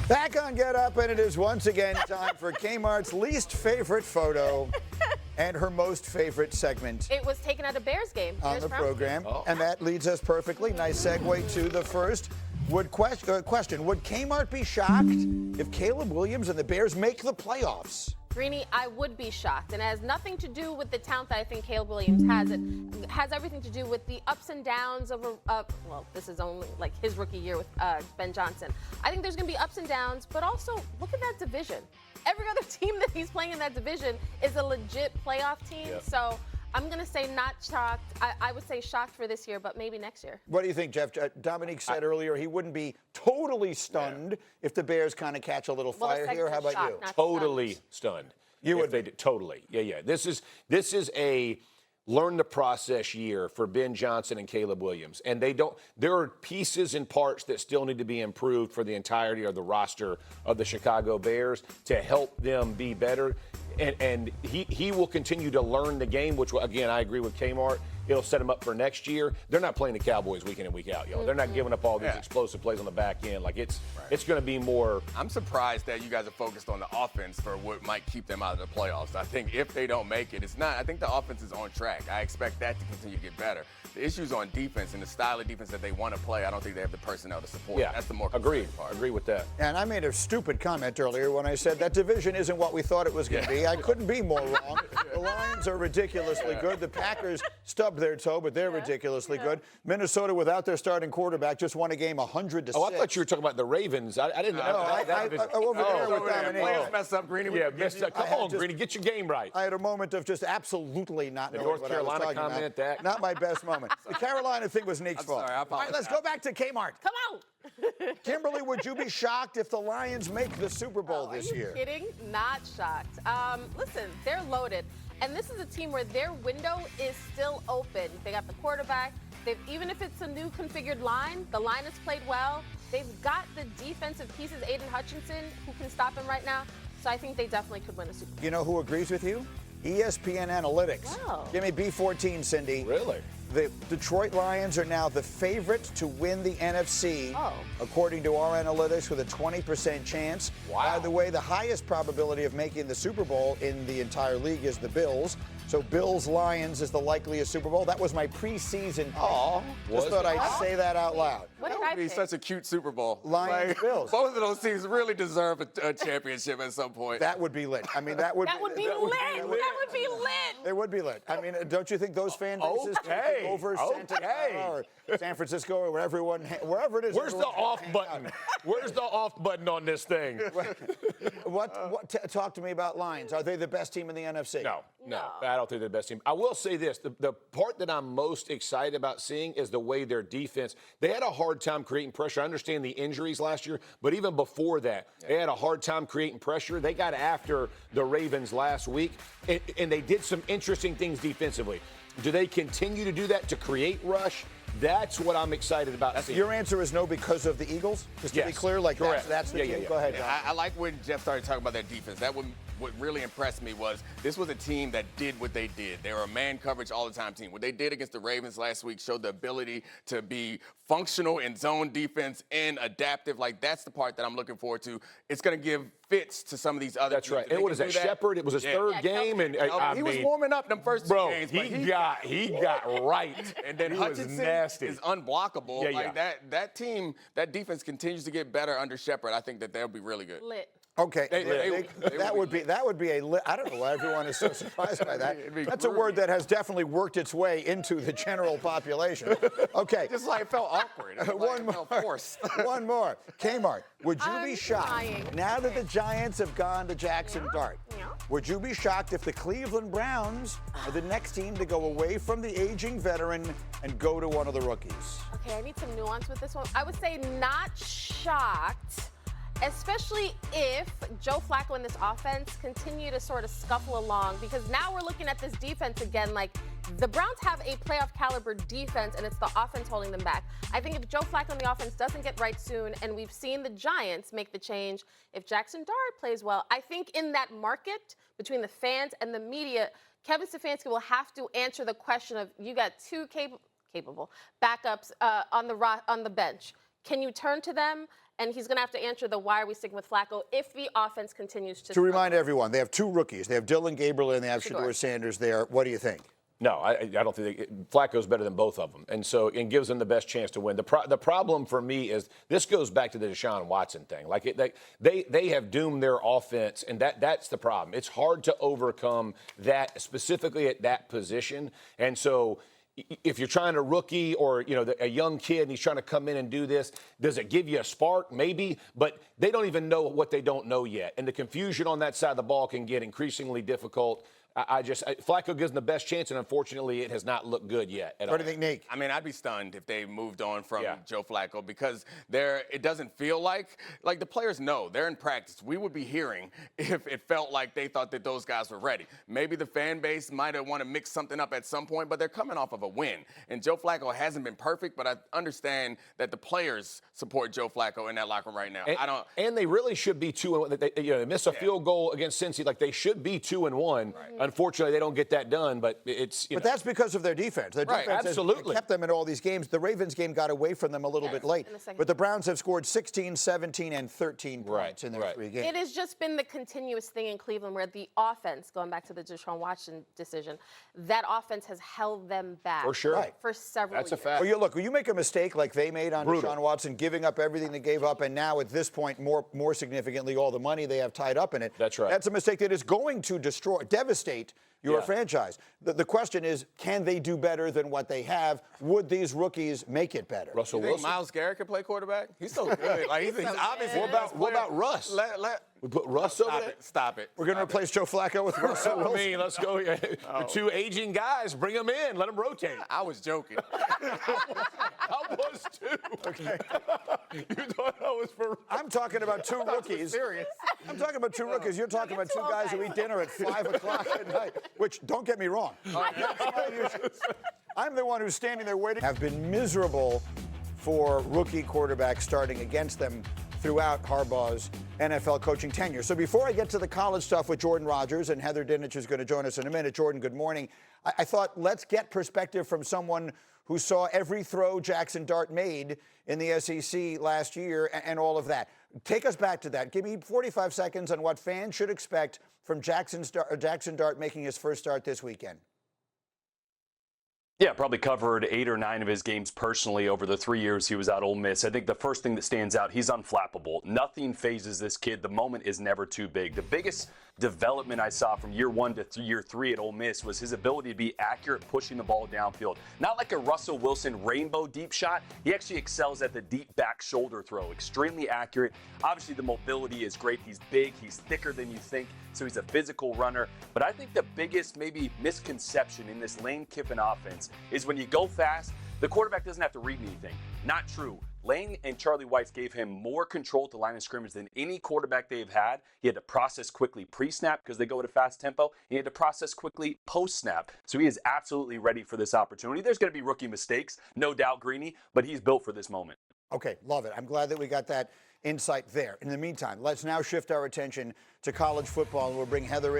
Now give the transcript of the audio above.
Back on Get Up, and it is once again time for Kmart's least favorite photo and her most favorite segment It was taken at a Bears game. on Bears the Browns program. game. And that leads us perfectly. Nice segue to the first question. Would Kmart be shocked if Caleb Williams and the Bears make the playoffs? Greeny, I would be shocked. And it has nothing to do with the talent that I think Caleb Williams has. It has everything to do with the ups and downs of well, this is only like his rookie year with Ben Johnson. I think there's going to be ups and downs, but also look at that division. Every other team that he's playing in that division is a legit playoff team. Yep. So I'm going to say not shocked. I would say shocked for this year, but maybe next year. What do you think, Jeff? Dominique said earlier he wouldn't be totally stunned if the Bears kind of catch a little fire here. How about you? Totally stunned. You would be totally. Yeah. This is a learn the process year for Ben Johnson and Caleb Williams. And there are pieces and parts that still need to be improved for the entirety of the roster of the Chicago Bears to help them be better. And he will continue to learn the game, which, again, I agree with Kmart. It'll set them up for next year. They're not playing the Cowboys week in and week out, yo. They're not giving up all these explosive plays on the back end. Like, it's going to be more. I'm surprised that you guys are focused on the offense for what might keep them out of the playoffs. I think if they don't make it, it's not. I think the offense is on track. I expect that to continue to get better. The issues on defense and the style of defense that they want to play, I don't think they have the personnel to support. Yeah, that's the more agreed. part. Agree with that. And I made a stupid comment earlier when I said that division isn't what we thought it was going to be. I couldn't be more wrong. The Lions are ridiculously good. The Packers stubbed their toe, but they're ridiculously good. Minnesota, without their starting quarterback, just won a game 100-6. Oh, I thought you were talking about the Ravens. I didn't know. Over there with Dominique. Players mess up, Greeny. Yeah, come on, Greeny, get your game right. I had a moment of just absolutely not knowing North what I was Carolina talking comment about. that. Not my best moment. The Carolina thing was Nick's fault. sorry, I All right, let's go back to Kmart. Come on. Kimberly, would you be shocked if the Lions make the Super Bowl this year? Are you kidding? Not shocked. Listen, they're loaded. And this is a team where their window is still open. They got the quarterback. Even if it's a new configured line, the line has played well. They've got the defensive pieces, Aiden Hutchinson, who can stop him right now. So I think they definitely could win a Super Bowl. You know who agrees with you? ESPN Analytics. Wow. Give me B14, Cindy. Really? The Detroit Lions are now the favorite to win the NFC, according to our analytics, with a 20% chance. Wow. By the way, the highest probability of making the Super Bowl in the entire league is the Bills. So Bills-Lions is the likeliest Super Bowl. That was my preseason pick. Just thought I'd say that out loud. What That did I would be pick? such a cute Super Bowl. Lions-Bills. Both of those teams really deserve a championship at some point. That would be lit. I mean, that would That would be lit. That would be lit. It would be lit. I mean, don't you think those fan bases could take over Santa Clara or San Francisco or wherever it is? Where's the off button? Where's the off button on this thing? Talk to me about Lions. Are they the best team in the NFC? No. I don't think they're the best team. I will say this. The part that I'm most excited about seeing is the way their defense, they had a hard time creating pressure. I understand the injuries last year, but even before that, they had a hard time creating pressure. They got after the Ravens last week, and they did some interesting things defensively. Do they continue to do that to create rush? That's what I'm excited about seeing. Your answer is no because of the Eagles? Just to be clear, like correct. That's the team? Go ahead, John. I like when Jeff started talking about their defense. What really impressed me was this was a team that did what they did. They were a man coverage all the time team. What they did against the Ravens last week showed the ability to be functional in zone defense and adaptive. Like, that's the part that I'm looking forward to. It's going to give fits to some of these other That's teams. right. And what is that? Shepard, it was his third game. And he was warming up them first two games. He got right. And then Hutchinson is unblockable. That team, that defense continues to get better under Shepard. I think that they'll be really good. Lit. Okay, that would be a. I don't know why everyone is so surprised by that. That's a word that has definitely worked its way into the general population. Okay, Just like it felt awkward. One more. One more. Kmart, would you be shocked trying. now that the Giants have gone to Jackson Dart? Yeah. Would you be shocked if the Cleveland Browns are the next team to go away from the aging veteran and go to one of the rookies? Okay, I need some nuance with this one. I would say not shocked, especially if Joe Flacco and this offense continue to sort of scuffle along, because now we're looking at this defense again. Like, the Browns have a playoff caliber defense, and it's the offense holding them back. I think if Joe Flacco and the offense doesn't get right soon, and we've seen the Giants make the change, if Jackson Dart plays well, I think in that market between the fans and the media, Kevin Stefanski will have to answer the question of, you got two capable backups on the bench. Can you turn to them? And he's going to have to answer the why are we sticking with Flacco if the offense continues to remind everyone, they have 2 rookies. They have Dylan Gabriel and they have Shedeur Sanders there. What do you think? No, I don't think Flacco's better than both of them, and so it gives them the best chance to win. The problem for me is this goes back to the Deshaun Watson thing. Like they have doomed their offense, and that's the problem. It's hard to overcome that specifically at that position, and so. If you're trying to rookie or a young kid and he's trying to come in and do this, does it give you a spark? Maybe, but they don't even know what they don't know yet, and the confusion on that side of the ball can get increasingly difficult. Flacco gives them the best chance, and unfortunately, it has not looked good yet. What do you think, Nick? I mean, I'd be stunned if they moved on from Joe Flacco because it doesn't feel like the players know they're in practice. We would be hearing if it felt like they thought that those guys were ready. Maybe the fan base might have want to mix something up at some point, but they're coming off of a win. And Joe Flacco hasn't been perfect, but I understand that the players support Joe Flacco in that locker room right now. And they really should be 2-1. They miss a field goal against Cincy. Like they should be 2-1. Right. Unfortunately, they don't get that done, but it's but that's because of their defense. Their defense absolutely has kept them in all these games. The Ravens game got away from them a little bit late, but the Browns have scored 16, 17, and 13 points in their 3 games. It has just been the continuous thing in Cleveland where the offense, going back to the Deshaun Watson decision, that offense has held them back for sure for several years. That's a fact. Well, when you make a mistake like they made on Deshaun Watson, giving up everything they gave up, and now at this point, more significantly, all the money they have tied up in it. That's right. That's a mistake that is going to devastate your franchise. The question is, can they do better than what they have? Would these rookies make it better? Russell You think Wilson. Myles Garrett can play quarterback? He's so good. Like he's obviously. What about Russ? We put Russ over there? Stop it. We're going to replace Joe Flacco with Russell Wilson. I mean, let's go. The 2 aging guys, bring them in. Let them rotate. I was joking. I was too. Okay. You thought I was for. I'm talking about 2 rookies. Serious. I'm talking about 2 rookies. You're talking about 2 guys who eat dinner at 5 o'clock at night, which, don't get me wrong. I'm the one who's standing there waiting. Have been miserable for rookie quarterbacks starting against them throughout Harbaugh's NFL coaching tenure. So before I get to the college stuff with Jordan Rodgers, and Heather Dinich is going to join us in a minute. Jordan, good morning. I thought let's get perspective from someone who saw every throw Jackson Dart made in the SEC last year and all of that. Take us back to that. Give me 45 seconds on what fans should expect from Jackson Dart making his first start this weekend. Yeah, probably covered 8 or 9 of his games personally over the 3 years he was at Ole Miss. I think the first thing that stands out, he's unflappable. Nothing phases this kid. The moment is never too big. The biggest development I saw from year 1 to year 3 at Ole Miss was his ability to be accurate pushing the ball downfield. Not like a Russell Wilson rainbow deep shot. He actually excels at the deep back shoulder throw. Extremely accurate. Obviously, the mobility is great. He's big. He's thicker than you think. So he's a physical runner. But I think the biggest maybe misconception in this Lane Kiffin offense is when you go fast, the quarterback doesn't have to read anything. Not true. Lane and Charlie Weis gave him more control at the line of scrimmage than any quarterback they've had. He had to process quickly pre-snap because they go at a fast tempo. He had to process quickly post-snap. So he is absolutely ready for this opportunity. There's going to be rookie mistakes, no doubt, Greeny, but he's built for this moment. Okay, love it. I'm glad that we got that insight there. In the meantime, let's now shift our attention to college football, and we'll bring Heather in.